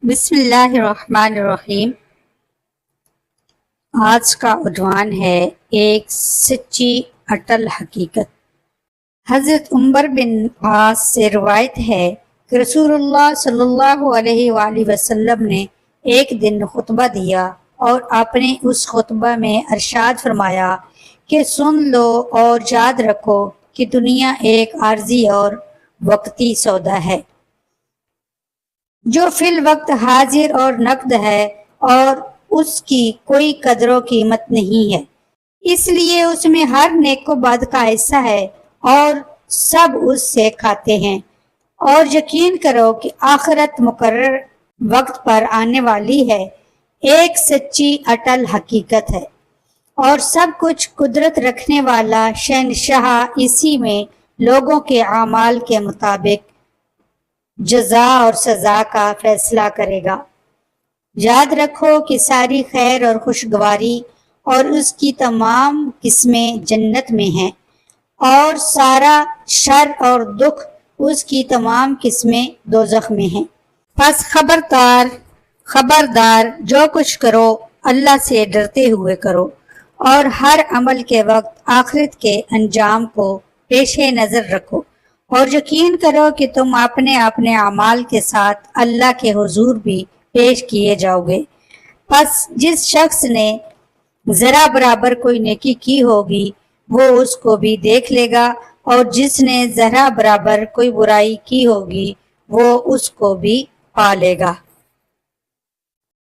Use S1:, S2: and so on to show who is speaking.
S1: بسم اللہ الرحمن الرحیم۔ آج کا عنوان ہے ایک سچی اٹل حقیقت۔ حضرت عمر بن عاص سے روایت ہے کہ رسول اللہ صلی اللہ علیہ وآلہ وسلم نے ایک دن خطبہ دیا اور آپ نے اس خطبہ میں ارشاد فرمایا کہ سن لو اور یاد رکھو کہ دنیا ایک عارضی اور وقتی سودا ہے جو فی الوقت حاضر اور نقد ہے اور اس کی کوئی قدر و قیمت نہیں ہے، اس لیے اس میں ہر نیک و بد کا حصہ ہے اور سب اس سے کھاتے ہیں، اور یقین کرو کہ آخرت مقرر وقت پر آنے والی ہے۔ ایک سچی اٹل حقیقت ہے اور سب کچھ قدرت رکھنے والا شہنشاہ اسی میں لوگوں کے اعمال کے مطابق جزا اور سزا کا فیصلہ کرے گا۔ یاد رکھو کہ ساری خیر اور خوشگواری اور اس کی تمام قسمیں جنت میں ہیں، اور سارا شر اور دکھ اس کی تمام قسمیں دوزخ میں ہیں۔ پس خبردار جو کچھ کرو اللہ سے ڈرتے ہوئے کرو، اور ہر عمل کے وقت آخرت کے انجام کو پیش نظر رکھو، اور یقین کرو کہ تم اپنے اعمال کے ساتھ اللہ کے حضور بھی پیش کیے جاؤ گے۔ پس جس شخص نے ذرا برابر کوئی نیکی کی ہوگی وہ اس کو بھی دیکھ لے گا، اور جس نے ذرا برابر کوئی برائی کی ہوگی وہ اس کو بھی پا لے گا۔